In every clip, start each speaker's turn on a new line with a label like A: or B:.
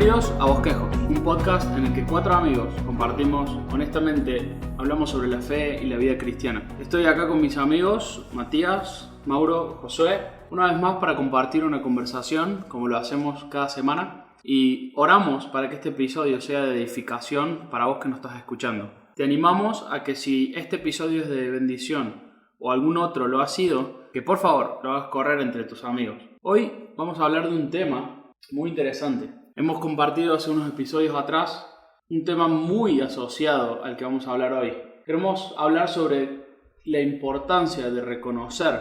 A: Bienvenidos a Bosquejo, un podcast en el que 4 amigos compartimos honestamente, hablamos sobre la fe y la vida cristiana. Estoy acá con mis amigos Matías, Mauro, Josué, una vez más para compartir una conversación como lo hacemos cada semana y oramos para que este episodio sea de edificación para vos que nos estás escuchando. Te animamos a que si este episodio es de bendición o algún otro lo ha sido, que por favor lo hagas correr entre tus amigos. Hoy vamos a hablar de un tema muy interesante. Hemos compartido hace unos episodios atrás un tema muy asociado al que vamos a hablar hoy. Queremos hablar sobre la importancia de reconocer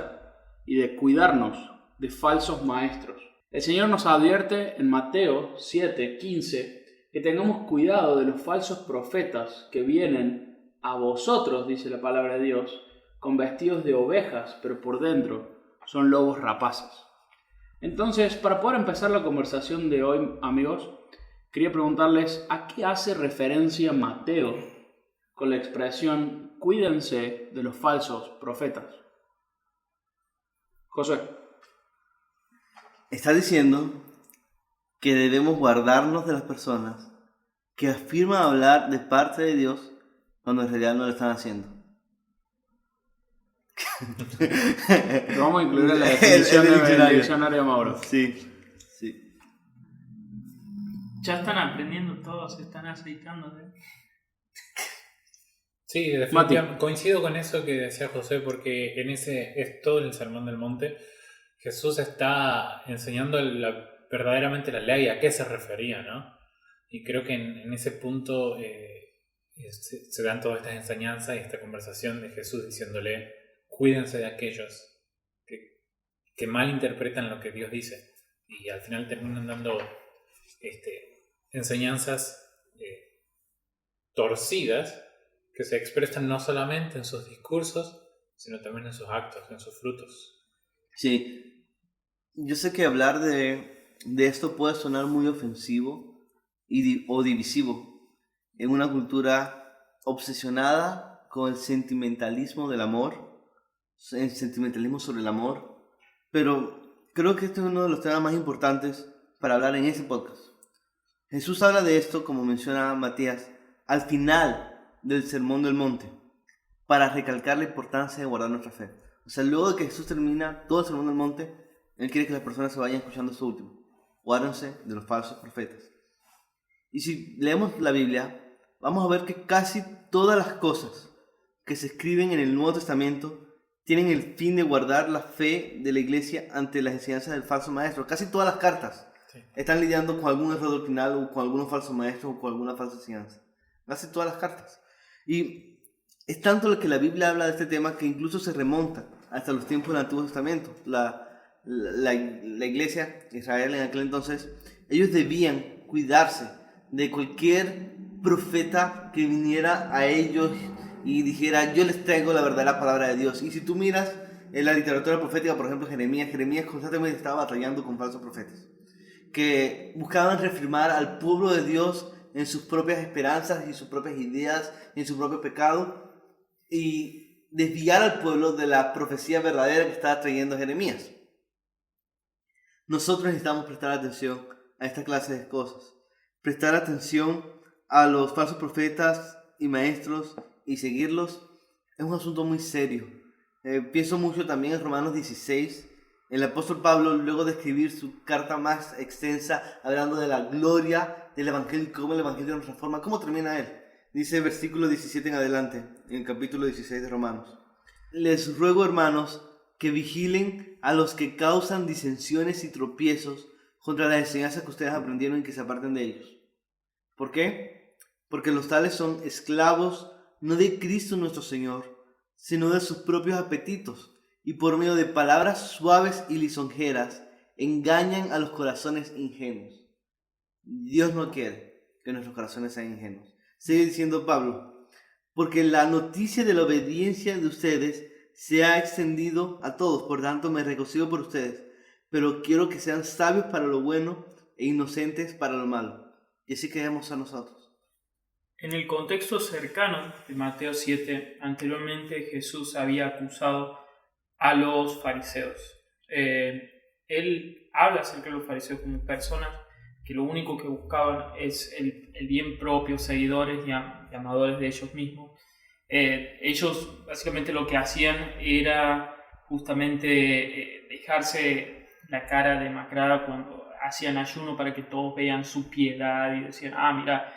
A: y de cuidarnos de falsos maestros. El Señor nos advierte en Mateo 7:15 que tengamos cuidado de los falsos profetas que vienen a vosotros, dice la palabra de Dios, con vestidos de ovejas, pero por dentro son lobos rapaces. Entonces, para poder empezar la conversación de hoy, amigos, quería preguntarles ¿a qué hace referencia Mateo con la expresión cuídense de los falsos profetas? José.
B: Está diciendo que debemos guardarnos de las personas que afirman hablar de parte de Dios cuando en realidad no lo están haciendo.
A: Lo vamos a incluir en la definición del diccionario, Mauro.
B: Sí.
C: Ya están aprendiendo todos, se están aceitando.
D: Sí, definitivamente coincido con eso que decía José, porque en ese es todo el Sermón del Monte. Jesús está enseñando verdaderamente la ley, a qué se refería, ¿no? Y creo que en ese punto se dan todas estas enseñanzas y esta conversación de Jesús diciéndole: cuídense de aquellos que malinterpretan lo que Dios dice, y al final terminan dando enseñanzas torcidas que se expresan no solamente en sus discursos, sino también en sus actos, en sus frutos.
B: Sí, yo sé que hablar de esto puede sonar muy ofensivo o divisivo en una cultura obsesionada con el sentimentalismo del amor, el sentimentalismo sobre el amor, pero creo que este es uno de los temas más importantes para hablar en este podcast. Jesús habla de esto, como menciona Matías, al final del Sermón del Monte, para recalcar la importancia de guardar nuestra fe. O sea, luego de que Jesús termina todo el Sermón del Monte, Él quiere que las personas se vayan escuchando esto último: guárdense de los falsos profetas. Y si leemos la Biblia, vamos a ver que casi todas las cosas que se escriben en el Nuevo Testamento tienen el fin de guardar la fe de la iglesia ante las enseñanzas del falso maestro. Casi todas las cartas están lidiando con algún error doctrinal o con algunos falsos maestros o con alguna falsa enseñanza. Casi todas las cartas. Y es tanto lo que la Biblia habla de este tema que incluso se remonta hasta los tiempos del Antiguo Testamento. La iglesia, Israel en aquel entonces, ellos debían cuidarse de cualquier profeta que viniera a ellos y dijera: yo les traigo la verdadera palabra de Dios. Y si tú miras en la literatura profética, por ejemplo Jeremías constantemente estaba batallando con falsos profetas que buscaban reafirmar al pueblo de Dios en sus propias esperanzas y sus propias ideas y en su propio pecado, y desviar al pueblo de la profecía verdadera que estaba trayendo Jeremías. Nosotros necesitamos prestar atención a esta clase de cosas, prestar atención a los falsos profetas y maestros y seguirlos. Es un asunto muy serio. Pienso mucho también en Romanos 16. El apóstol Pablo, luego de escribir su carta más extensa, hablando de la gloria del Evangelio y cómo el Evangelio nos transforma, ¿cómo termina él? Dice versículo 17 en adelante, en el capítulo 16 de Romanos: les ruego, hermanos, que vigilen a los que causan disensiones y tropiezos contra las enseñanzas que ustedes aprendieron y que se aparten de ellos. ¿Por qué? Porque los tales son esclavos no de Cristo nuestro Señor, sino de sus propios apetitos, y por medio de palabras suaves y lisonjeras engañan a los corazones ingenuos. Dios no quiere que nuestros corazones sean ingenuos. Sigue diciendo Pablo: porque la noticia de la obediencia de ustedes se ha extendido a todos, por tanto me regocijo por ustedes, pero quiero que sean sabios para lo bueno e inocentes para lo malo. Y así queremos a nosotros.
C: En el contexto cercano de Mateo 7, anteriormente Jesús había acusado a los fariseos. Él habla acerca de los fariseos como personas que lo único que buscaban es el bien propio, seguidores y amadores de ellos mismos. Ellos básicamente lo que hacían era justamente dejarse la cara demacrada cuando hacían ayuno para que todos vean su piedad y decían, mira,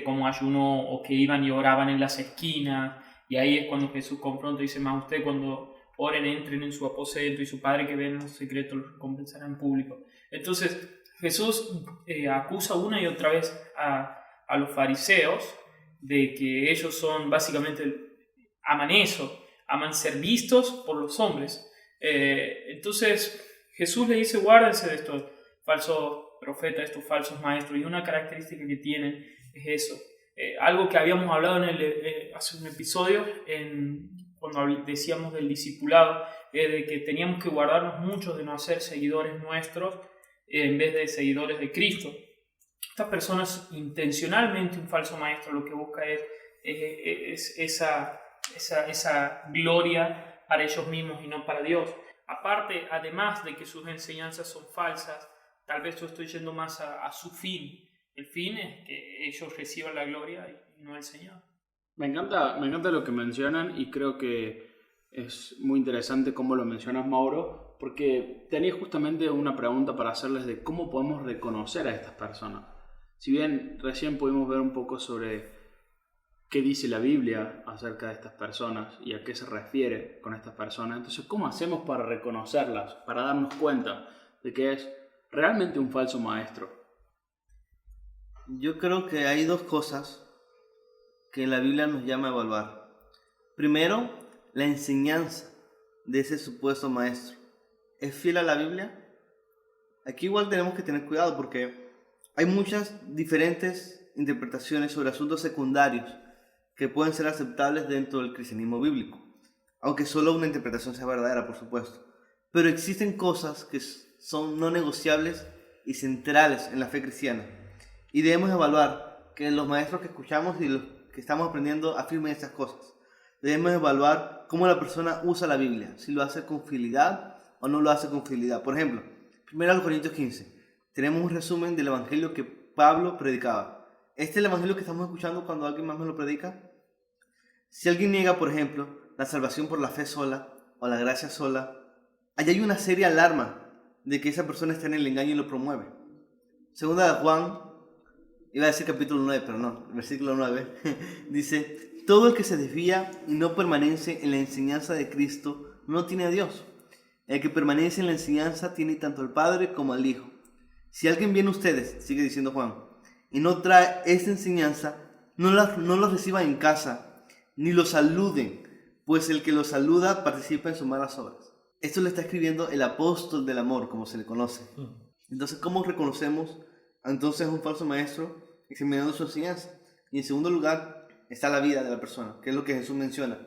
C: como ayuno, o que iban y oraban en las esquinas. Y ahí es cuando Jesús confronta y dice, más usted cuando oren, entren en su aposento y su Padre que ve en los secretos los recompensará en público. Entonces Jesús acusa una y otra vez a los fariseos de que ellos son básicamente, aman eso, aman ser vistos por los hombres. Entonces Jesús le dice, guárdense de estos falsos profetas, estos falsos maestros, y una característica que tienen es eso. Algo que habíamos hablado hace un episodio, cuando decíamos del discipulado, de que teníamos que guardarnos mucho de no ser seguidores nuestros en vez de seguidores de Cristo. Estas personas, intencionalmente, un falso maestro lo que busca es esa gloria para ellos mismos y no para Dios. Aparte, además de que sus enseñanzas son falsas, tal vez yo estoy yendo más a su fin. El fin es que ellos reciban la gloria y no el Señor.
A: Me encanta lo que mencionan, y creo que es muy interesante cómo lo mencionas, Mauro, porque tenía justamente una pregunta para hacerles de cómo podemos reconocer a estas personas. Si bien recién pudimos ver un poco sobre qué dice la Biblia acerca de estas personas y a qué se refiere con estas personas, entonces, ¿cómo hacemos para reconocerlas, para darnos cuenta de que es realmente un falso maestro?
B: Yo creo que hay dos cosas que la Biblia nos llama a evaluar. Primero, la enseñanza de ese supuesto maestro. ¿Es fiel a la Biblia? Aquí igual tenemos que tener cuidado porque hay muchas diferentes interpretaciones sobre asuntos secundarios que pueden ser aceptables dentro del cristianismo bíblico, aunque solo una interpretación sea verdadera, por supuesto. Pero existen cosas que son no negociables y centrales en la fe cristiana, y debemos evaluar que los maestros que escuchamos y los que estamos aprendiendo afirmen estas cosas. Debemos evaluar cómo la persona usa la Biblia, si lo hace con fidelidad o no lo hace con fidelidad. Por ejemplo, 1 Corintios 15, tenemos un resumen del evangelio que Pablo predicaba. ¿Este es el evangelio que estamos escuchando cuando alguien más me lo predica? Si alguien niega, por ejemplo, la salvación por la fe sola o la gracia sola, allí hay una seria alarma de que esa persona está en el engaño y lo promueve. Segunda de Juan, iba a decir capítulo 9, pero no, versículo 9, dice, todo el que se desvía y no permanece en la enseñanza de Cristo no tiene a Dios. El que permanece en la enseñanza tiene tanto al Padre como al Hijo. Si alguien viene a ustedes, sigue diciendo Juan, y no trae esta enseñanza, no los reciban en casa, ni los saluden, pues el que los saluda participa en sus malas obras. Esto le está escribiendo el apóstol del amor, como se le conoce. Entonces, ¿cómo reconocemos entonces a un falso maestro? Examinando su enseñanza. Y en segundo lugar está la vida de la persona, que es lo que Jesús menciona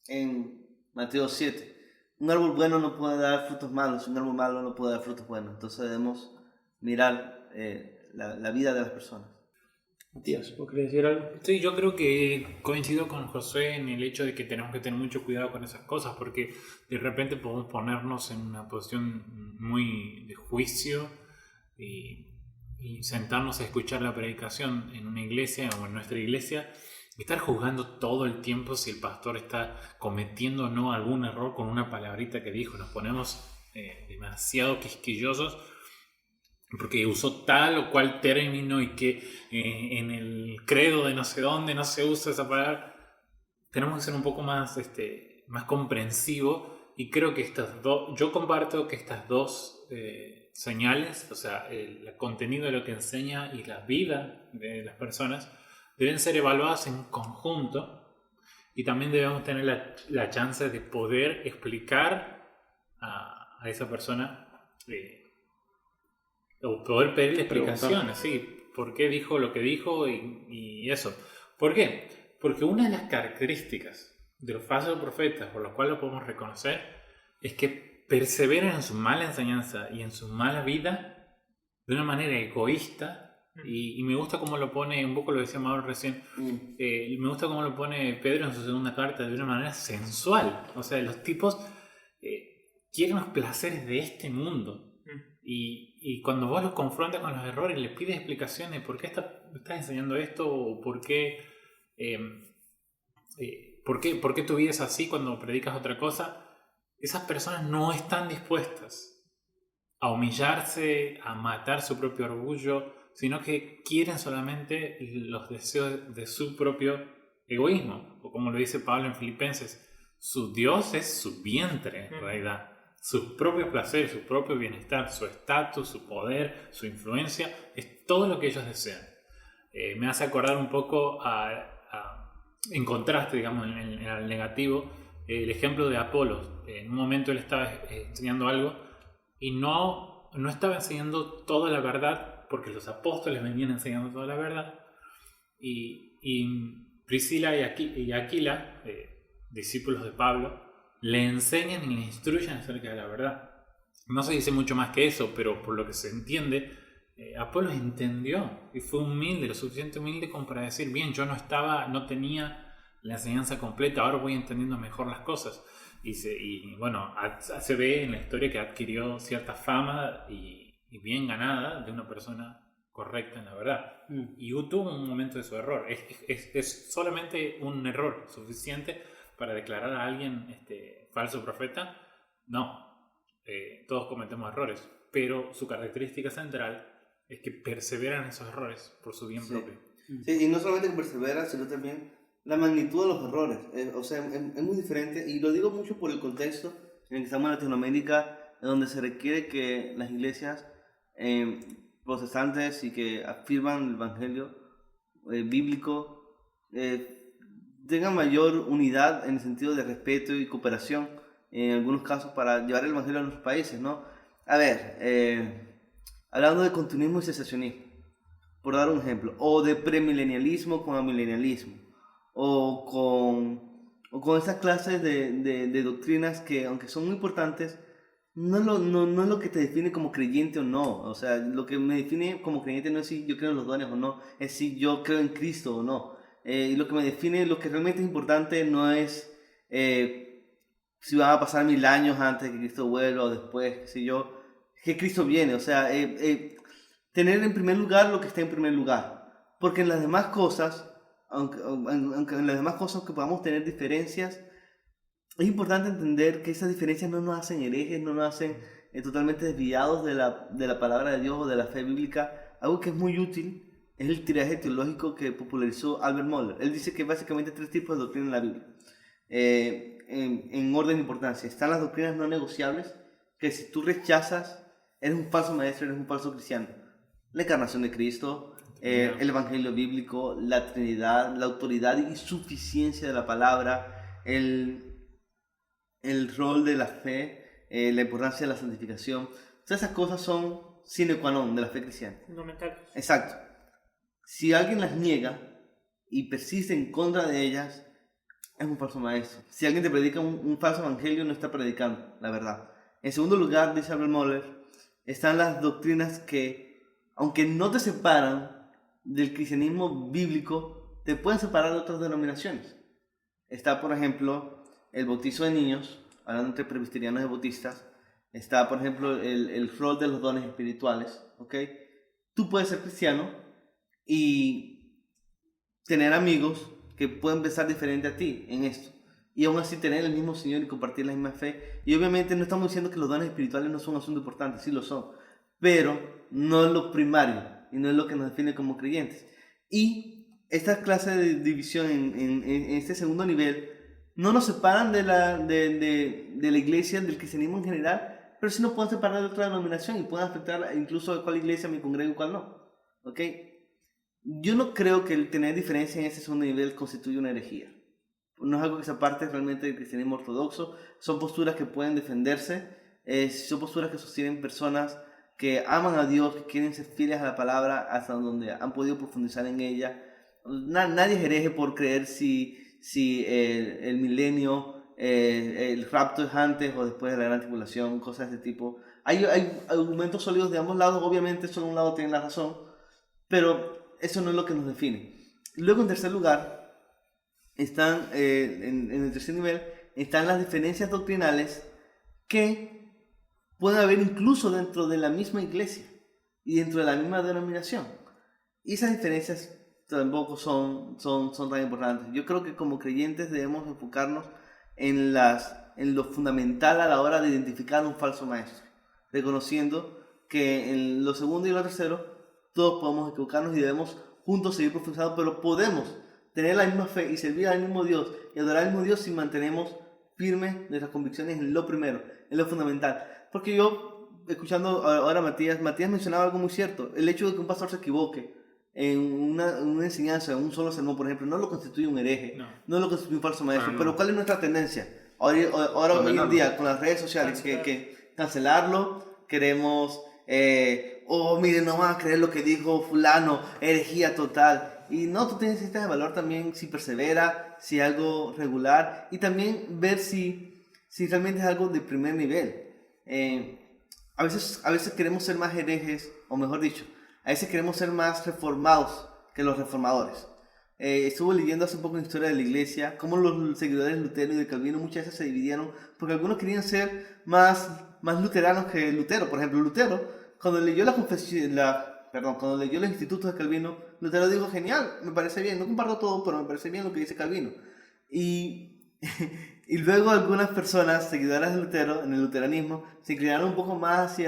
B: en Mateo 7. Un árbol bueno no puede dar frutos malos, un árbol malo no puede dar frutos buenos. Entonces debemos mirar la vida de las personas.
A: Matías, ¿vos querés decir algo?
D: Sí, yo creo que coincido con José en el hecho de que tenemos que tener mucho cuidado con esas cosas, porque de repente podemos ponernos en una posición muy de juicio y sentarnos a escuchar la predicación en una iglesia o en nuestra iglesia y estar juzgando todo el tiempo si el pastor está cometiendo o no algún error con una palabrita que dijo. Nos ponemos demasiado quisquillosos porque usó tal o cual término y que en el credo de no sé dónde no se usa esa palabra. Tenemos que ser un poco más comprensivos, y creo que yo comparto que estas dos señales, o sea, el contenido de lo que enseña y la vida de las personas, deben ser evaluadas en conjunto, y también debemos tener la chance de poder explicar a esa persona o poder pedirle explicaciones, sí, por qué dijo lo que dijo y eso. ¿Por qué? Porque una de las características de los falsos profetas por las cuales lo podemos reconocer es que perseveran en su mala enseñanza y en su mala vida de una manera egoísta, y me gusta cómo lo pone, un poco lo decía Mauro recién, me gusta cómo lo pone Pedro en su segunda carta, de una manera sensual. O sea, los tipos quieren los placeres de este mundo Y cuando vos los confrontas con los errores, les pides explicaciones, ¿por qué estás enseñando esto? ¿O por qué tu vida es así cuando predicas otra cosa? Esas personas no están dispuestas a humillarse, a matar su propio orgullo, sino que quieren solamente los deseos de su propio egoísmo. O como lo dice Pablo en Filipenses, su Dios es su vientre en realidad. Sus propios placeres, su propio bienestar, su estatus, su poder, su influencia, es todo lo que ellos desean. Me hace acordar un poco en contraste, digamos, en el negativo, el ejemplo de Apolos. En un momento él estaba enseñando algo y no estaba enseñando toda la verdad, porque los apóstoles venían enseñando toda la verdad. Y Priscila y Aquila, discípulos de Pablo, le enseñan y le instruyen acerca de la verdad. No se dice mucho más que eso, pero por lo que se entiende, Apolos entendió y fue humilde, lo suficiente humilde como para decir, bien, yo no tenía la enseñanza completa, ahora voy entendiendo mejor las cosas. Y bueno, se ve en la historia que adquirió cierta fama y bien ganada de una persona correcta en la verdad. Y tuvo un momento de su error. Es solamente un error suficiente para declarar a alguien falso profeta. No, todos cometemos errores, pero su característica central es que perseveran en esos errores por su bien propio.
B: Sí, y no solamente que persevera, sino también la magnitud de los errores. O sea, es muy diferente, y lo digo mucho por el contexto en el que estamos en Latinoamérica, en donde se requiere que las iglesias protestantes y que afirman el evangelio bíblico tengan mayor unidad en el sentido de respeto y cooperación en algunos casos para llevar el evangelio a nuestros países, ¿no? A ver, hablando de continuismo y cesacionismo, por dar un ejemplo, o de premilenialismo con amilenialismo, o con esas clases de doctrinas que, aunque son muy importantes, no es lo que te define como creyente o no. O sea, lo que me define como creyente no es si yo creo en los dones o no, es si yo creo en Cristo o no. Y lo que me define, lo que realmente es importante no es si van a pasar 1000 años antes de que Cristo vuelva o después, que Cristo viene. O sea, tener en primer lugar lo que está en primer lugar. Porque en las demás cosas, aunque en las demás cosas que podamos tener diferencias, es importante entender que esas diferencias no nos hacen herejes, no nos hacen totalmente desviados de la palabra de Dios o de la fe bíblica. Algo que es muy útil es el tiraje teológico que popularizó Albert Mohler. Él dice que básicamente hay 3 tipos de doctrina en la Biblia, en orden de importancia. Están las doctrinas no negociables, que si tú rechazas, eres un falso maestro, eres un falso cristiano. La encarnación de Cristo, el evangelio bíblico, la Trinidad, la autoridad y suficiencia de la palabra, el rol de la fe, la importancia de la santificación. Todas esas cosas son sine qua non de la fe cristiana.
C: Fundamentales.
B: Exacto. Si alguien las niega y persiste en contra de ellas, es un falso maestro. Si alguien te predica un falso evangelio, no está predicando la verdad. En segundo lugar, dice Albert Mohler, están las doctrinas que, aunque no te separan del cristianismo bíblico, te pueden separar de otras denominaciones. Está, por ejemplo, el bautizo de niños, hablando entre presbiterianos y bautistas. Está, por ejemplo, el rol de los dones espirituales. ¿Okay? Tú puedes ser cristiano y tener amigos que pueden pensar diferente a ti en esto, y aún así tener el mismo Señor y compartir la misma fe. Y obviamente no estamos diciendo que los dones espirituales no son un asunto importante, sí lo son, pero no es lo primario y no es lo que nos define como creyentes. Y esta clase de división en este segundo nivel no nos separan de la iglesia, del cristianismo en general, pero sí nos pueden separar de otra denominación y pueden afectar incluso a cuál iglesia me congrego y cuál no. ¿Ok? Yo no creo que el tener diferencia en ese segundo nivel constituya una herejía. No es algo que se aparte realmente del cristianismo ortodoxo. Son posturas que pueden defenderse, son posturas que sostienen personas que aman a Dios, que quieren ser fieles a la palabra hasta donde han podido profundizar en ella. Nadie es hereje por creer si el milenio, el rapto es antes o después de la gran tribulación, cosas de este tipo. Hay argumentos sólidos de ambos lados. Obviamente solo un lado tiene la razón, pero eso no es lo que nos define. Luego, en tercer lugar, están en el tercer nivel están las diferencias doctrinales que pueden haber incluso dentro de la misma iglesia y dentro de la misma denominación. Y esas diferencias tampoco son tan importantes. Yo creo que como creyentes debemos enfocarnos en lo fundamental a la hora de identificar un falso maestro, reconociendo que en lo segundo y lo tercero todos podemos equivocarnos y debemos juntos seguir profesando, pero podemos tener la misma fe y servir al mismo Dios y adorar al mismo Dios si mantenemos firmes nuestras convicciones en lo primero, en lo fundamental. Porque yo, escuchando ahora a Matías mencionaba algo muy cierto. El hecho de que un pastor se equivoque en una enseñanza, en un solo sermón, por ejemplo, no lo constituye un hereje, no lo constituye un falso maestro. Pero ¿cuál es nuestra tendencia? Ahora hoy en día, con las redes sociales, que cancelarlo, queremos, miren, no van a creer lo que dijo fulano, herejía total. Y no, tú necesitas evaluar también si persevera, si es algo regular, y también ver si realmente es algo de primer nivel. A veces queremos ser más herejes, o mejor dicho, a veces queremos ser más reformados que los reformadores. Estuve leyendo hace poco una historia de la iglesia, cómo los seguidores de Lutero y de Calvino muchas veces se dividieron, porque algunos querían ser más luteranos que Lutero. Por ejemplo, Lutero, cuando leyó cuando leyó los institutos de Calvino, Lutero dijo, genial, me parece bien, no comparto todo, pero me parece bien lo que dice Calvino. Y luego algunas personas, seguidoras de Lutero, en el luteranismo, se inclinaron un poco más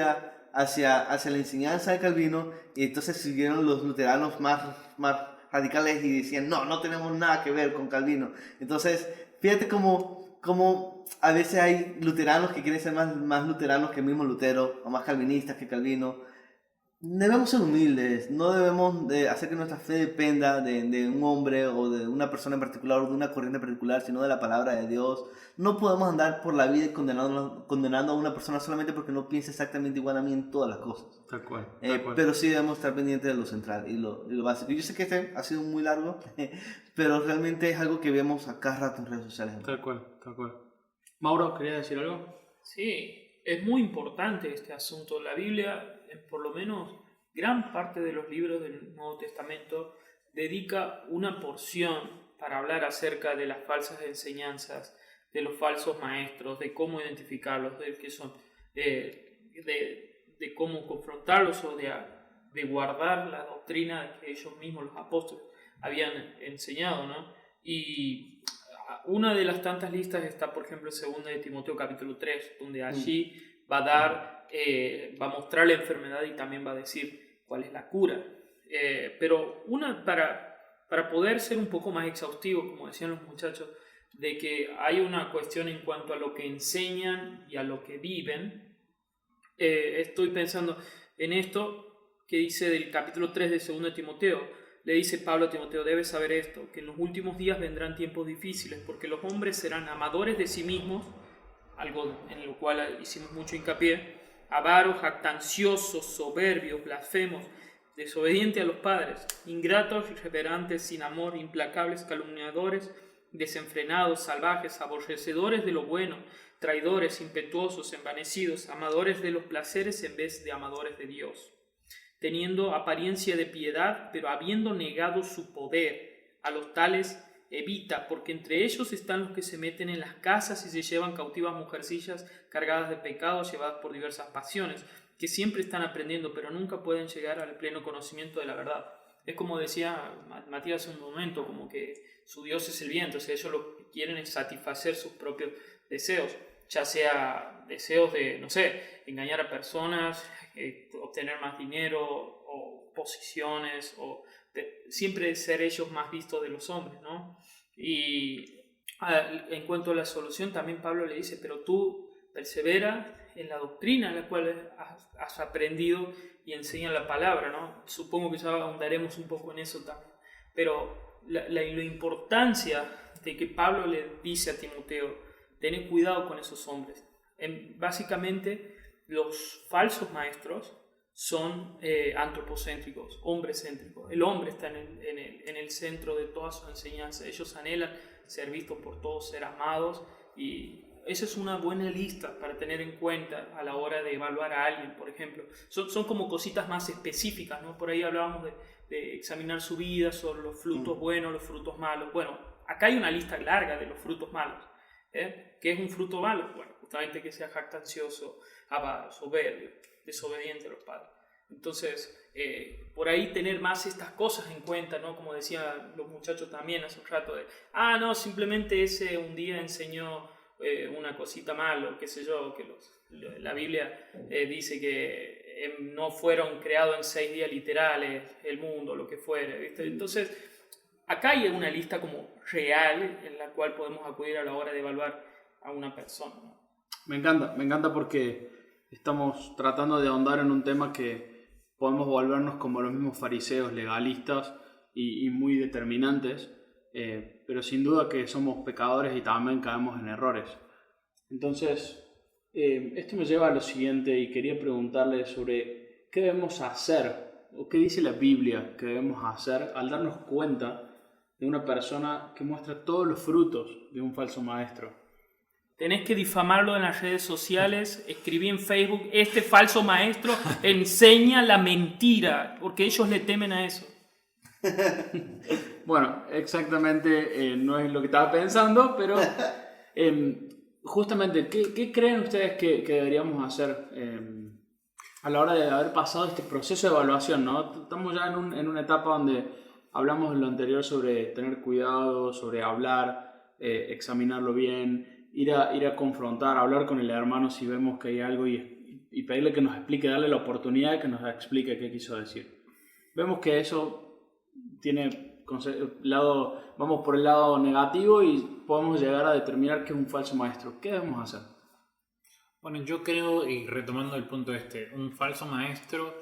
B: hacia la enseñanza de Calvino, y entonces siguieron los luteranos más radicales y decían, no tenemos nada que ver con Calvino. Entonces, fíjate cómo a veces hay luteranos que quieren ser más luteranos que el mismo Lutero, o más calvinistas que Calvino. Debemos ser humildes, no debemos hacer que nuestra fe dependa de un hombre o de una persona en particular o de una corriente en particular, sino de la palabra de Dios. No podemos andar por la vida condenando a una persona solamente porque no piensa exactamente igual a mí en todas las cosas.
A: Tal cual.
B: Pero sí debemos estar pendientes de lo central y lo básico. Yo sé que este ha sido muy largo, pero realmente es algo que vemos a cada rato en redes sociales.
A: Tal cual. Mauro, ¿querías decir algo?
C: Sí, es muy importante este asunto. La Biblia, por lo menos gran parte de los libros del Nuevo Testamento, dedica una porción para hablar acerca de las falsas enseñanzas, de los falsos maestros, de cómo identificarlos, de qué son, de cómo confrontarlos o de guardar la doctrina que ellos mismos, los apóstoles, habían enseñado, ¿no? Y una de las tantas listas está, por ejemplo, en 2 de Timoteo capítulo 3, donde allí va a mostrar la enfermedad y también va a decir cuál es la cura. Pero para poder ser un poco más exhaustivo, como decían los muchachos, de que hay una cuestión en cuanto a lo que enseñan y a lo que viven, estoy pensando en esto que dice del capítulo 3 de 2 de Timoteo. Le dice Pablo a Timoteo, debes saber esto, que en los últimos días vendrán tiempos difíciles, porque los hombres serán amadores de sí mismos, algo en lo cual hicimos mucho hincapié, avaros, jactanciosos, soberbios, blasfemos, desobedientes a los padres, ingratos, irreverentes, sin amor, implacables, calumniadores, desenfrenados, salvajes, aborrecedores de lo bueno, traidores, impetuosos, envanecidos, amadores de los placeres en vez de amadores de Dios, teniendo apariencia de piedad, pero habiendo negado su poder. A los tales evita, porque entre ellos están los que se meten en las casas y se llevan cautivas mujercillas cargadas de pecados, llevadas por diversas pasiones, que siempre están aprendiendo, pero nunca pueden llegar al pleno conocimiento de la verdad. Es como decía Matías hace un momento, como que su Dios es el viento, o sea, ellos lo que quieren es satisfacer sus propios deseos, ya sea deseos de, no sé, engañar a personas, obtener más dinero o posiciones, o siempre ser ellos más vistos de los hombres, ¿no? Y en cuanto a la solución, también Pablo le dice, pero tú persevera en la doctrina en la cual has aprendido y enseña la palabra, ¿no? Supongo que ya ahondaremos un poco en eso también, pero la importancia de que Pablo le dice a Timoteo, ten cuidado con esos hombres. Básicamente, los falsos maestros son antropocéntricos, hombrecéntricos. El hombre está en el centro de toda su enseñanza. Ellos anhelan ser vistos por todos, ser amados, y esa es una buena lista para tener en cuenta a la hora de evaluar a alguien, por ejemplo. Son como cositas más específicas, ¿no? Por ahí hablábamos de examinar su vida, sobre los frutos buenos, los frutos malos. Bueno, acá hay una lista larga de los frutos malos. ¿Qué es un fruto malo? Bueno, justamente que sea jactancioso, avaro, soberbio, desobediente a los padres. Entonces, por ahí tener más estas cosas en cuenta, ¿no? Como decían los muchachos también hace un rato, no, simplemente ese un día enseñó una cosita mal, o qué sé yo, que la Biblia dice que no fueron creados en 6 días literales el mundo, lo que fuere, ¿viste? Entonces, acá hay una lista como real en la cual podemos acudir a la hora de evaluar a una persona, ¿no?
A: Me encanta porque estamos tratando de ahondar en un tema que podemos volvernos como los mismos fariseos legalistas y muy determinantes, pero sin duda que somos pecadores y también caemos en errores. Entonces, esto me lleva a lo siguiente y quería preguntarle sobre qué debemos hacer o qué dice la Biblia que debemos hacer al darnos cuenta de una persona que muestra todos los frutos de un falso maestro.
C: Tenés que difamarlo en las redes sociales, escribí en Facebook, este falso maestro enseña la mentira, porque ellos le temen a eso.
A: Bueno, exactamente no es lo que estaba pensando, pero justamente, ¿qué creen ustedes que deberíamos hacer a la hora de haber pasado este proceso de evaluación, ¿no? Estamos ya en una etapa donde hablamos en lo anterior sobre tener cuidado, sobre hablar, examinarlo bien, ir a confrontar, hablar con el hermano si vemos que hay algo y pedirle que nos explique, darle la oportunidad de que nos explique qué quiso decir. Vemos que eso tiene vamos por el lado negativo y podemos llegar a determinar que es un falso maestro. ¿Qué debemos hacer?
D: Bueno, yo creo, y retomando el punto un falso maestro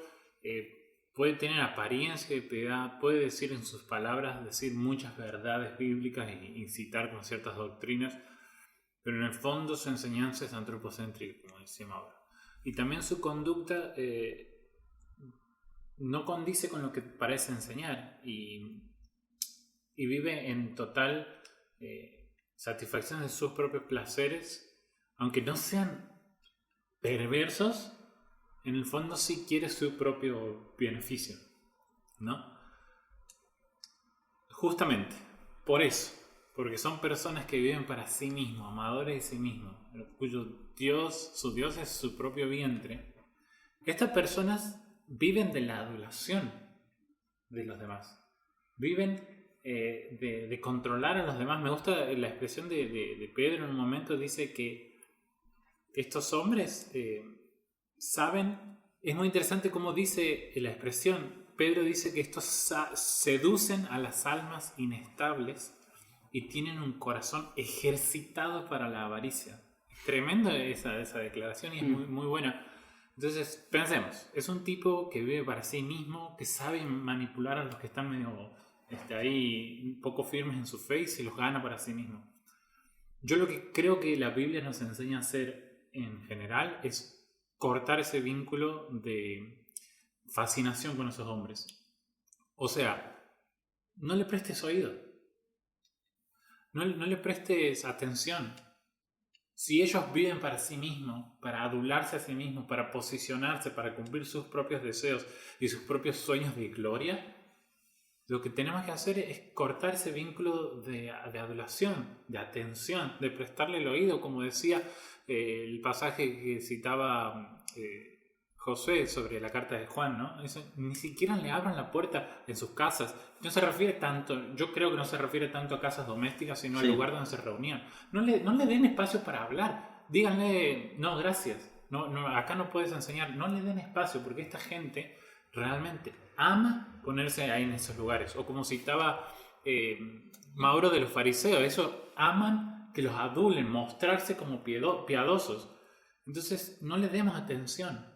D: puede tener apariencia de piedad, puede decir en sus palabras, decir muchas verdades bíblicas e incitar con ciertas doctrinas, pero en el fondo su enseñanza es antropocéntrica, como decía Mauro. Y también su conducta no condice con lo que parece enseñar y vive en total satisfacción de sus propios placeres, aunque no sean perversos, en el fondo sí quiere su propio beneficio, ¿no? Justamente por eso, porque son personas que viven para sí mismos, amadores de sí mismos, cuyo su Dios es su propio vientre. Estas personas viven de la adulación de los demás, viven de controlar a los demás. Me gusta la expresión de Pedro en un momento, dice que estos hombres saben, es muy interesante cómo dice la expresión. Pedro dice que estos seducen a las almas inestables y tienen un corazón ejercitado para la avaricia. Es tremendo esa declaración y es muy, muy buena. Entonces, pensemos, es un tipo que vive para sí mismo, que sabe manipular a los que están medio ahí un poco firmes en su fe y se los gana para sí mismo. Yo lo que creo que la Biblia nos enseña a hacer en general es cortar ese vínculo de fascinación con esos hombres. O sea, no le prestes oído. No le prestes atención. Si ellos viven para sí mismos, para adularse a sí mismos, para posicionarse, para cumplir sus propios deseos y sus propios sueños de gloria, lo que tenemos que hacer es cortar ese vínculo de adulación, de atención, de prestarle el oído, como decía el pasaje que citaba Josué sobre la carta de Juan, ¿no? Eso, ni siquiera le abran la puerta en sus casas. No se refiere tanto, yo creo que no se refiere tanto a casas domésticas, sino al lugar donde se reunían. No le den espacio para hablar. Díganle, no, gracias. No, acá no puedes enseñar. No le den espacio, porque esta gente realmente ama ponerse ahí en esos lugares. O como citaba Mauro de los fariseos, eso aman que los adulen, mostrarse como piadosos. Entonces, no le demos atención.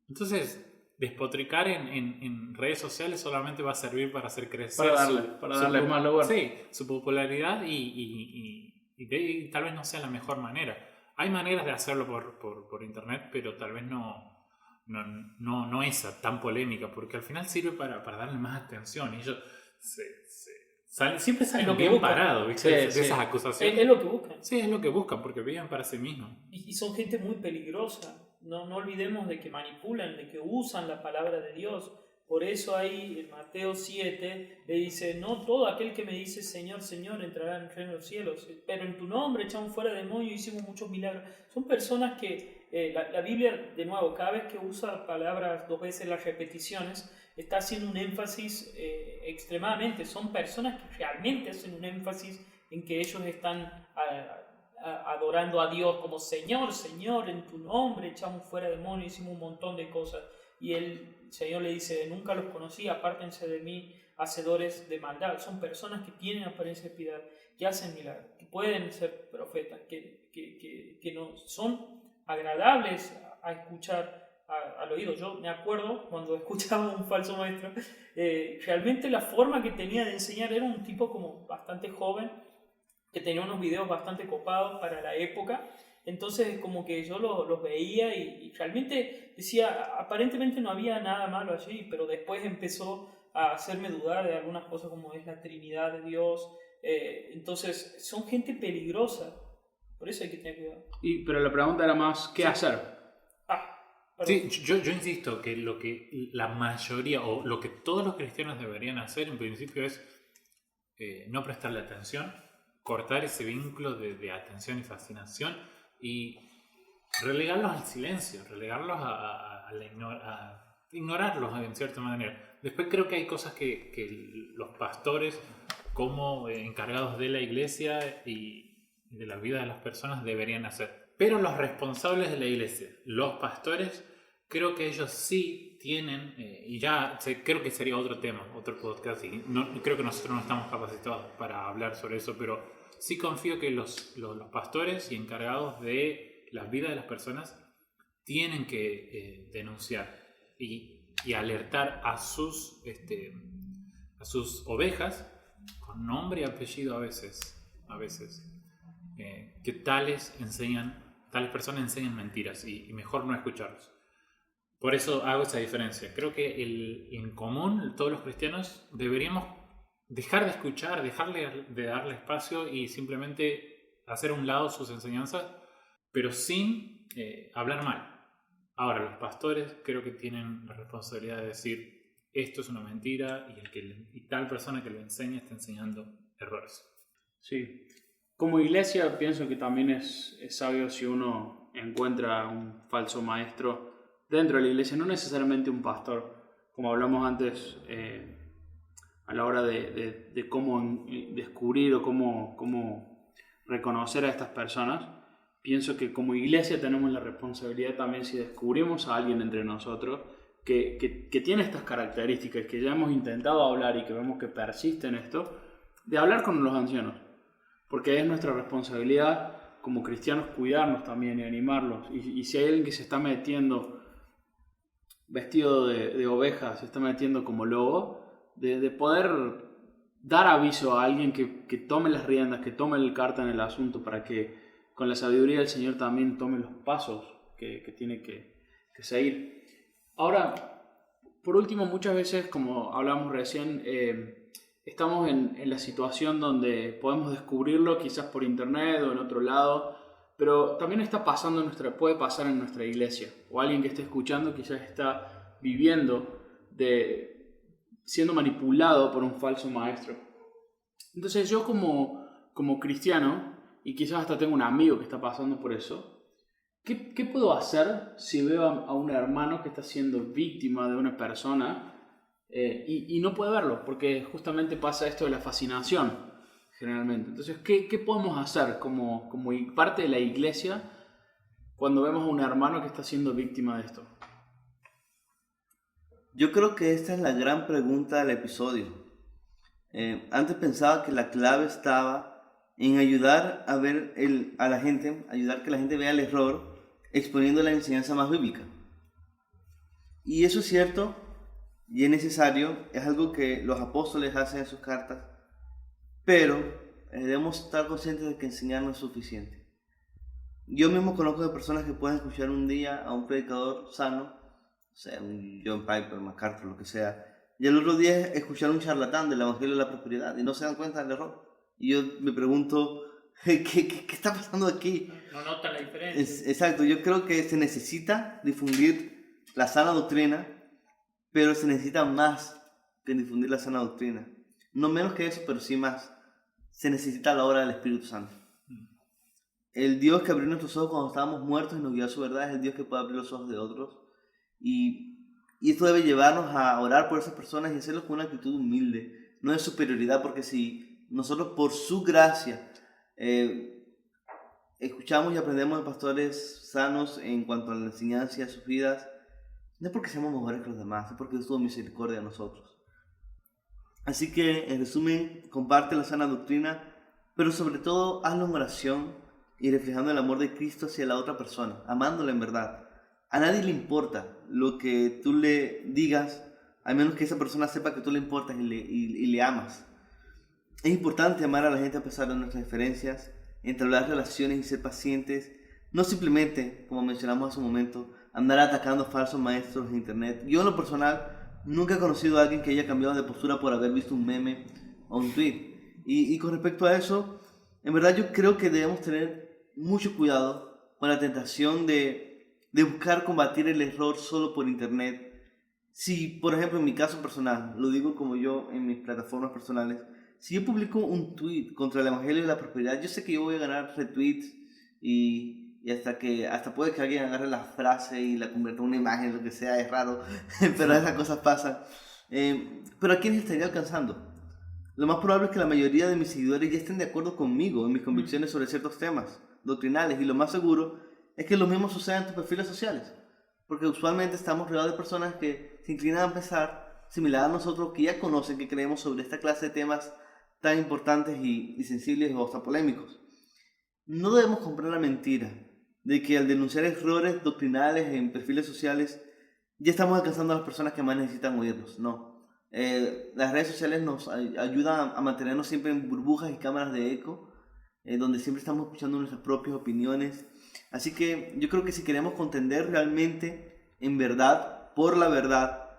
D: Entonces, despotricar en redes sociales solamente va a servir para hacer crecer
A: para darle más lugar.
D: Sí, su popularidad y tal vez no sea la mejor manera. Hay maneras de hacerlo por internet, pero tal vez no esa tan polémica, porque al final sirve para darle más atención. Y ellos siempre salen bien parados, ¿viste? De esas acusaciones.
C: Es lo que buscan.
D: Sí, es lo que buscan, porque viven para sí mismos.
C: Y son gente muy peligrosa. No olvidemos de que manipulan, de que usan la palabra de Dios Por eso ahí en Mateo 7 le dice, no todo aquel que me dice Señor, Señor entrará en el reino de los cielos, pero en tu nombre echamos fuera demonios y hicimos muchos milagros. Son personas que la Biblia, de nuevo, cada vez que usa palabras 2 veces las repeticiones, está haciendo un énfasis extremadamente. Son personas que realmente hacen un énfasis en que ellos están adorando a Dios como Señor, Señor, en tu nombre echamos fuera demonios, hicimos un montón de cosas. Y el Señor le dice, nunca los conocí, apártense de mí, hacedores de maldad. Son personas que tienen apariencia de piedad, que hacen milagros, que pueden ser profetas, que no son agradables a escuchar al oído. Yo me acuerdo cuando escuchaba a un falso maestro, realmente la forma que tenía de enseñar era un tipo como bastante joven, que tenía unos videos bastante copados para la época. Entonces como que yo los veía y realmente decía, aparentemente no había nada malo allí, pero después empezó a hacerme dudar de algunas cosas como es la Trinidad de Dios. Entonces son gente peligrosa, por eso hay que tener cuidado.
A: Pero la pregunta era más, ¿qué hacer?
D: Sí, yo insisto que lo que la mayoría o lo que todos los cristianos deberían hacer en principio es no prestarle atención, cortar ese vínculo de atención y fascinación y relegarlos al silencio, relegarlos a ignorarlos en cierta manera. Después creo que hay cosas que los pastores como encargados de la iglesia y de la vida de las personas deberían hacer. Pero los responsables de la iglesia, los pastores, creo que ellos sí tienen, y ya creo que sería otro tema, otro podcast, y creo que nosotros no estamos capacitados para hablar sobre eso, pero sí confío que los pastores y encargados de la vida de las personas tienen que denunciar y alertar a sus ovejas, con nombre y apellido a veces que tales personas enseñan mentiras y mejor no escucharlos. Por eso hago esa diferencia. Creo que en común todos los cristianos deberíamos dejar de escuchar, dejar de darle espacio y simplemente hacer a un lado sus enseñanzas, pero sin hablar mal. Ahora, los pastores creo que tienen la responsabilidad de decir esto es una mentira y tal persona que lo enseña está enseñando errores.
A: Sí. Como iglesia pienso que también es sabio si uno encuentra un falso maestro dentro de la iglesia, no necesariamente un pastor, como hablamos antes a la hora de cómo descubrir o cómo reconocer a estas personas. Pienso que como iglesia tenemos la responsabilidad también, si descubrimos a alguien entre nosotros que tiene estas características, que ya hemos intentado hablar y que vemos que persiste en esto, de hablar con los ancianos. Porque es nuestra responsabilidad como cristianos cuidarnos también y animarlos. Y si hay alguien que se está metiendo vestido de oveja, se está metiendo como lobo, de poder dar aviso a alguien que tome las riendas, que tome el carta en el asunto, para que con la sabiduría del Señor también tome los pasos que tiene que seguir. Ahora, por último, muchas veces, como hablamos recién, estamos en la situación donde podemos descubrirlo quizás por internet o en otro lado, pero también está pasando puede pasar en nuestra iglesia, o alguien que esté escuchando quizás está viviendo siendo manipulado por un falso maestro. Entonces yo como cristiano, y quizás hasta tengo un amigo que está pasando por eso, ¿qué puedo hacer si veo a un hermano que está siendo víctima de una persona y no puede verlo? Porque justamente pasa esto de la fascinación, generalmente. Entonces, ¿qué podemos hacer como parte de la iglesia cuando vemos a un hermano que está siendo víctima de esto?
B: Yo creo que esta es la gran pregunta del episodio. Antes pensaba que la clave estaba en ayudar a la gente, ayudar que la gente vea el error, exponiendo la enseñanza más bíblica. Y eso es cierto y es necesario, es algo que los apóstoles hacen en sus cartas, pero debemos estar conscientes de que enseñar no es suficiente. Yo mismo conozco de personas que pueden escuchar un día a un predicador sano, o sea, un John Piper, MacArthur, lo que sea, y el otro día escuchar un charlatán del Evangelio de la Prosperidad y no se dan cuenta del error. Y yo me pregunto, ¿qué está pasando aquí?
C: No notan la diferencia.
B: Exacto, yo creo que se necesita difundir la sana doctrina, pero se necesita más que difundir la sana doctrina. No menos que eso, pero sí más. Se necesita la obra del Espíritu Santo. El Dios que abrió nuestros ojos cuando estábamos muertos y nos guió a su verdad es el Dios que puede abrir los ojos de otros. Y esto debe llevarnos a orar por esas personas y hacerlo con una actitud humilde, no de superioridad, porque si nosotros por su gracia escuchamos y aprendemos de pastores sanos en cuanto a la enseñanza de sus vidas, no es porque seamos mejores que los demás, es porque Dios tuvo misericordia de nosotros. Así que, en resumen, comparte la sana doctrina, pero sobre todo hazlo en oración y reflejando el amor de Cristo hacia la otra persona, amándola en verdad. A nadie le importa lo que tú le digas, a menos que esa persona sepa que tú le importas y le amas. Es importante amar a la gente a pesar de nuestras diferencias, entablar relaciones y ser pacientes, no simplemente, como mencionamos hace un momento, andar atacando a falsos maestros en internet. Yo en lo personal nunca he conocido a alguien que haya cambiado de postura por haber visto un meme o un tweet. Y con respecto a eso, en verdad yo creo que debemos tener mucho cuidado con la tentación de buscar combatir el error solo por internet. Si, por ejemplo, en mi caso personal, lo digo como yo en mis plataformas personales, si yo publico un tweet contra el evangelio de la prosperidad, yo sé que yo voy a ganar retweets y hasta puede que alguien agarre la frase y la convierta en una imagen, lo que sea, es raro, pero esas cosas pasan. Pero ¿a quiénes estaría alcanzando? Lo más probable es que la mayoría de mis seguidores ya estén de acuerdo conmigo en mis convicciones sobre ciertos temas doctrinales, y lo más seguro es que lo mismo suceda en tus perfiles sociales, porque usualmente estamos rodeados de personas que se inclinan a pensar similar a nosotros, que ya conocen, que creemos sobre esta clase de temas tan importantes y sensibles o hasta polémicos. No debemos comprar la mentira de que al denunciar errores doctrinales en perfiles sociales ya estamos alcanzando a las personas que más necesitan oírnos. No. Las redes sociales nos ayudan a mantenernos siempre en burbujas y cámaras de eco, donde siempre estamos escuchando nuestras propias opiniones. Así que yo creo que si queremos contender realmente en verdad, por la verdad,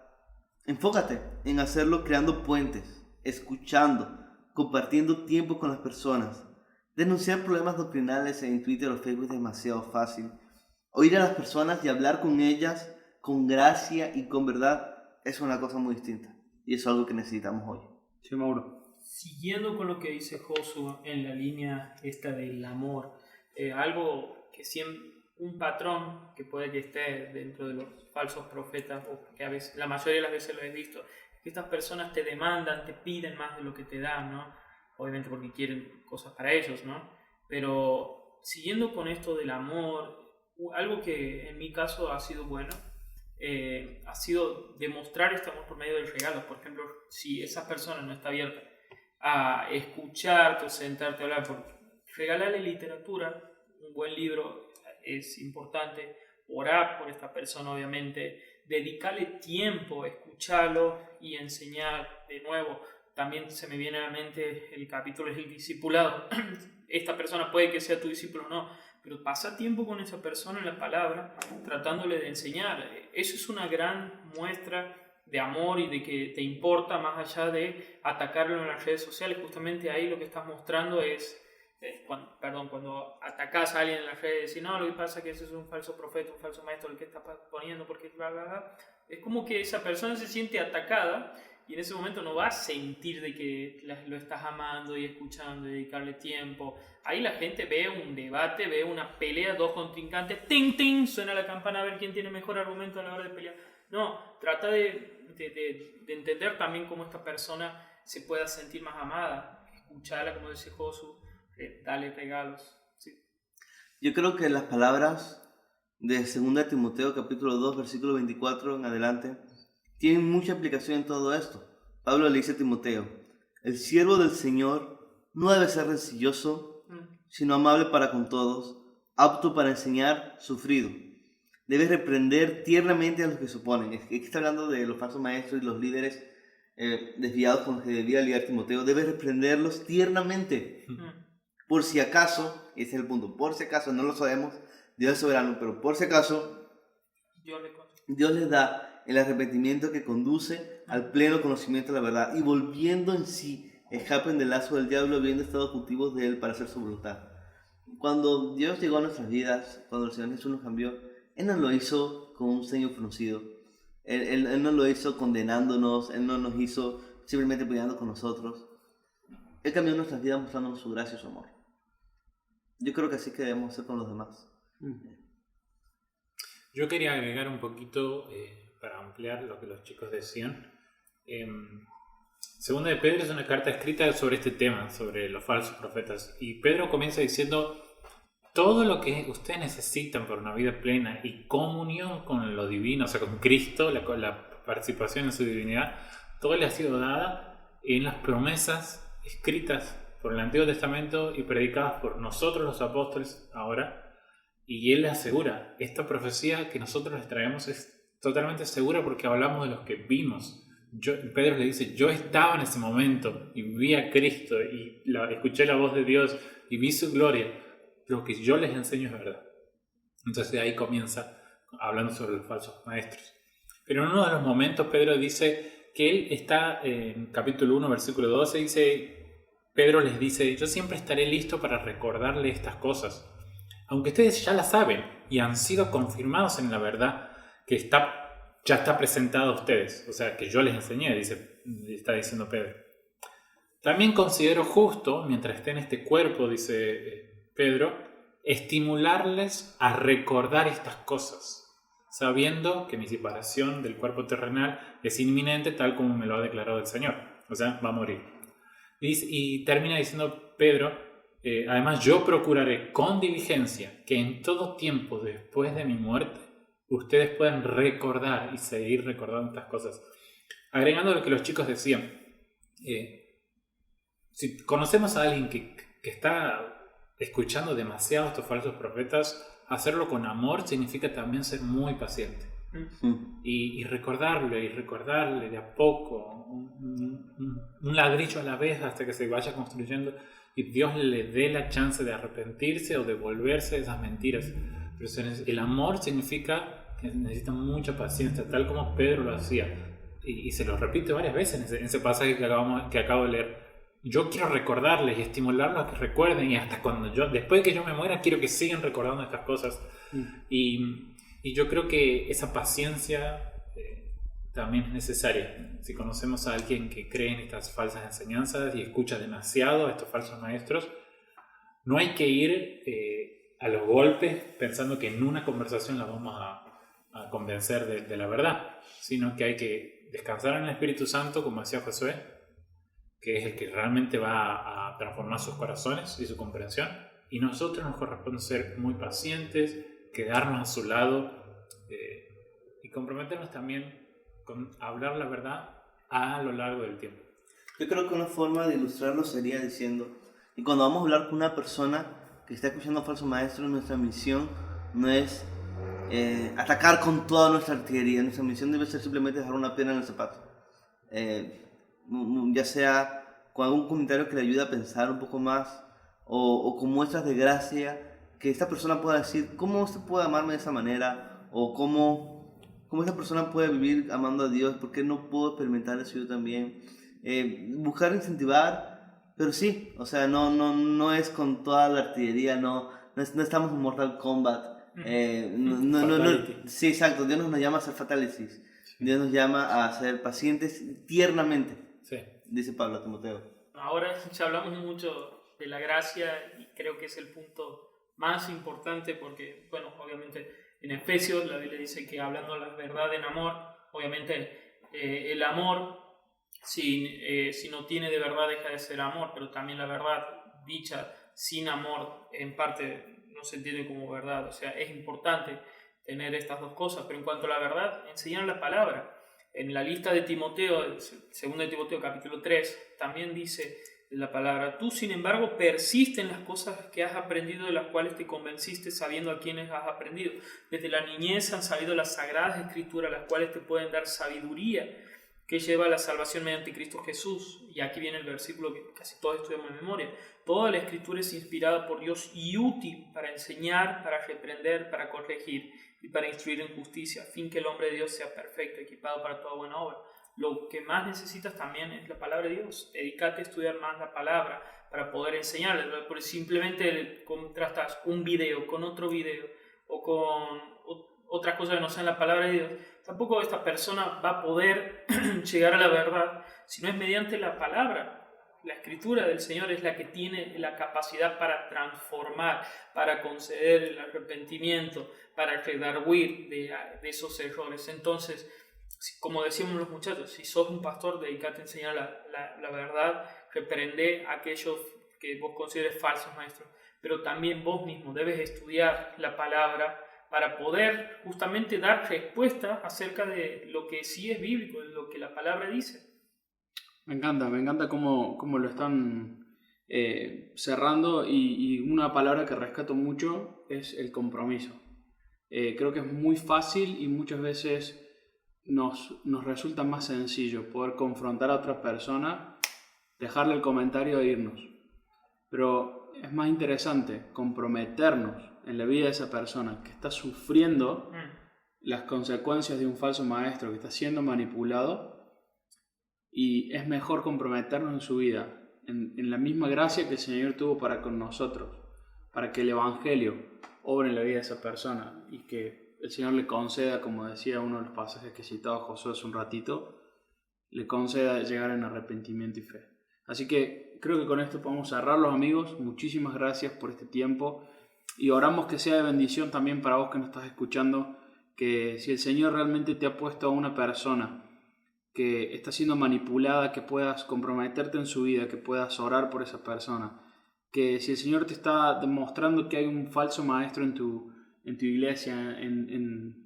B: enfócate en hacerlo creando puentes, escuchando, compartiendo tiempo con las personas. Denunciar problemas doctrinales en Twitter o Facebook es demasiado fácil. Oír a las personas y hablar con ellas con gracia y con verdad es una cosa muy distinta. Y eso es algo que necesitamos hoy.
A: Sí, Mauro.
C: Siguiendo con lo que dice Josu en la línea esta del amor, algo que siempre, un patrón que puede que esté dentro de los falsos profetas, o que a veces, la mayoría de las veces lo he visto, es que estas personas te demandan, te piden más de lo que te dan, ¿no? Obviamente porque quieren cosas para ellos, ¿no? Pero siguiendo con esto del amor, algo que en mi caso ha sido bueno, ha sido demostrar este amor por medio del regalo. Por ejemplo, si esa persona no está abierta a escucharte o sentarte a hablar, regalarle literatura, un buen libro es importante, orar por esta persona obviamente, dedicarle tiempo, escucharlo y enseñar de nuevo. También se me viene a la mente el capítulo del discipulado. Esta persona puede que sea tu discípulo o no, pero pasa tiempo con esa persona en la palabra, tratándole de enseñar. Eso es una gran muestra de amor y de que te importa, más allá de atacarlo en las redes sociales. Justamente ahí lo que estás mostrando es, cuando atacas a alguien en las redes y decís, no, lo que pasa es que ese es un falso profeta, un falso maestro, el que está poniendo, porque bla, bla, bla. Es como que esa persona se siente atacada y en ese momento no va a sentir de que lo estás amando y escuchando y dedicarle tiempo. Ahí la gente ve un debate, ve una pelea, dos contrincantes, ¡ting, ting! Suena la campana a ver quién tiene mejor argumento a la hora de pelear. No, trata de entender también cómo esta persona se pueda sentir más amada, escucharla, como dice Josu, darle regalos. ¿Sí?
B: Yo creo que las palabras de 2 Timoteo capítulo 2 versículo 24 en adelante tienen mucha aplicación en todo esto. Pablo le dice a Timoteo: el siervo del Señor no debe ser rencilloso, sino amable para con todos, apto para enseñar, sufrido. Debe reprender tiernamente a los que se oponen. Aquí está hablando de los falsos maestros y los líderes desviados con los que debía lidiar Timoteo. Debe reprenderlos tiernamente. Por si acaso, ese es el punto, por si acaso, no lo sabemos, Dios es soberano, pero por si acaso, Dios les da el arrepentimiento que conduce al pleno conocimiento de la verdad, y volviendo en sí, escapen del lazo del diablo, habiendo estado cautivos de él para hacer su voluntad. Cuando Dios llegó a nuestras vidas, cuando el Señor Jesús nos cambió, Él nos lo hizo con un ceño fruncido. Él no lo hizo condenándonos, Él no nos hizo simplemente peleando con nosotros. Él cambió nuestras vidas mostrándonos su gracia y su amor. Yo creo que así que debemos ser con los demás.
D: Yo quería agregar un poquito, para ampliar lo que los chicos decían. Segunda de Pedro es una carta escrita sobre este tema, sobre los falsos profetas. Y Pedro comienza diciendo: todo lo que ustedes necesitan para una vida plena y comunión con lo divino, o sea, con Cristo, la participación en su divinidad, todo le ha sido dada en las promesas escritas por el Antiguo Testamento y predicadas por nosotros los apóstoles ahora. Y él le asegura, esta profecía que nosotros les traemos es totalmente segura porque hablamos de los que vimos. Pedro le dice: yo estaba en ese momento y vi a Cristo y escuché la voz de Dios y vi su gloria. Lo que yo les enseño es verdad. Entonces de ahí comienza hablando sobre los falsos maestros. Pero en uno de los momentos Pedro dice que él está en capítulo 1, versículo 12, Pedro les dice: yo siempre estaré listo para recordarle estas cosas, aunque ustedes ya las saben y han sido confirmados en la verdad que ya está presentada a ustedes. O sea, que yo les enseñé, está diciendo Pedro. También considero justo, mientras esté en este cuerpo, dice Pedro, estimularles a recordar estas cosas, sabiendo que mi separación del cuerpo terrenal es inminente, tal como me lo ha declarado el Señor. O sea, va a morir. Y termina diciendo Pedro: además yo procuraré con diligencia que en todo tiempo después de mi muerte ustedes puedan recordar y seguir recordando estas cosas. Agregando lo que los chicos decían, si conocemos a alguien que está escuchando demasiado estos falsos profetas, hacerlo con amor significa también ser muy paciente. Y recordarle de a poco, un ladrillo a la vez hasta que se vaya construyendo y Dios le dé la chance de arrepentirse o de volverse de esas mentiras. Pero el amor significa que necesita mucha paciencia, tal como Pedro lo hacía. Y se lo repite varias veces en ese pasaje que acabo de leer. Yo quiero recordarles y estimularlos a que recuerden, y hasta después de que yo me muera, quiero que sigan recordando estas cosas. Y yo creo que esa paciencia también es necesaria. Si conocemos a alguien que cree en estas falsas enseñanzas y escucha demasiado a estos falsos maestros, no hay que ir a los golpes pensando que en una conversación la vamos a convencer de la verdad, sino que hay que descansar en el Espíritu Santo, como decía Josué, que es el que realmente va a transformar sus corazones y su comprensión, y nosotros nos corresponde ser muy pacientes, quedarnos a su lado y comprometernos también con hablar la verdad a lo largo del tiempo.
B: Yo creo que una forma de ilustrarlo sería diciendo, y cuando vamos a hablar con una persona que está escuchando a falso maestro, nuestra misión no es atacar con toda nuestra artillería. Nuestra misión debe ser simplemente dejar una piedra en el zapato, ya sea con algún comentario que le ayude a pensar un poco más, o con muestras de gracia, que esta persona pueda decir: ¿cómo usted puede amarme de esa manera? O ¿cómo esta persona puede vivir amando a Dios? ¿Por qué no puedo experimentar eso yo también? Buscar incentivar, pero sí, o sea, no es con toda la artillería, no estamos en Mortal Kombat. Sí, exacto, Dios nos llama a ser fatalities. Sí. Dios nos llama a ser pacientes tiernamente, sí. Dice Pablo a Timoteo.
C: Ahora ya hablamos mucho de la gracia y creo que es el punto más importante porque, bueno, obviamente en Efesios la Biblia dice que hablando la verdad en amor, obviamente el amor si no tiene de verdad deja de ser amor, pero también la verdad dicha sin amor en parte no se entiende como verdad. O sea, es importante tener estas dos cosas, pero en cuanto a la verdad, enseñar la palabra. En la lista de Timoteo, 2 de Timoteo capítulo 3, también dice la palabra: tú sin embargo persiste en las cosas que has aprendido, de las cuales te convenciste sabiendo a quienes has aprendido. Desde la niñez han sabido las sagradas escrituras, las cuales te pueden dar sabiduría que lleva a la salvación mediante Cristo Jesús. Y aquí viene el versículo que casi todos estudiamos en memoria: toda la escritura es inspirada por Dios y útil para enseñar, para reprender, para corregir y para instruir en justicia, a fin que el hombre de Dios sea perfecto, equipado para toda buena obra. Lo que más necesitas también es la palabra de Dios. Dedícate a estudiar más la palabra para poder enseñarle, porque simplemente contrastas un video con otro video o con otras cosas que no sean la palabra de Dios, tampoco esta persona va a poder llegar a la verdad si no es mediante la palabra. La escritura del Señor es la que tiene la capacidad para transformar, para conceder el arrepentimiento, para redarguir de esos errores. Entonces, como decíamos los muchachos, si sos un pastor, dedícate a enseñar la verdad, reprende a aquellos que vos consideres falsos maestros, pero también vos mismo debes estudiar la palabra para poder justamente dar respuesta acerca de lo que sí es bíblico, de lo que la palabra dice.
A: Me encanta cómo lo están cerrando, y una palabra que rescato mucho es el compromiso. Creo que es muy fácil y muchas veces nos resulta más sencillo poder confrontar a otra persona, dejarle el comentario e irnos. Pero es más interesante comprometernos en la vida de esa persona que está sufriendo las consecuencias de un falso maestro, que está siendo manipulado, y es mejor comprometernos en su vida, en la misma gracia que el Señor tuvo para con nosotros, para que el Evangelio obre en la vida de esa persona y que el Señor le conceda, como decía uno de los pasajes que citaba Josué hace un ratito, le conceda llegar en arrepentimiento y fe. Así que creo que con esto podemos cerrar, los amigos. Muchísimas gracias por este tiempo y oramos que sea de bendición también para vos que nos estás escuchando, que si el Señor realmente te ha puesto a una persona que está siendo manipulada, que puedas comprometerte en su vida, que puedas orar por esa persona, que si el Señor te está demostrando que hay un falso maestro en tu iglesia, en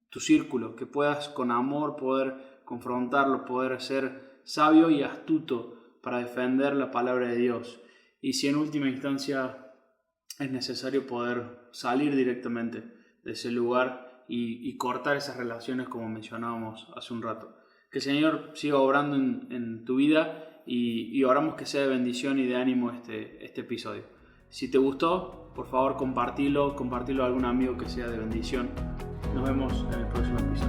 A: tu círculo, que puedas con amor poder confrontarlo, poder ser sabio y astuto para defender la palabra de Dios. Y si en última instancia es necesario poder salir directamente de ese lugar y cortar esas relaciones como mencionábamos hace un rato. Que el Señor siga obrando en tu vida y oramos que sea de bendición y de ánimo este episodio. Si te gustó, por favor compartilo a algún amigo que sea de bendición. Nos vemos en el próximo episodio.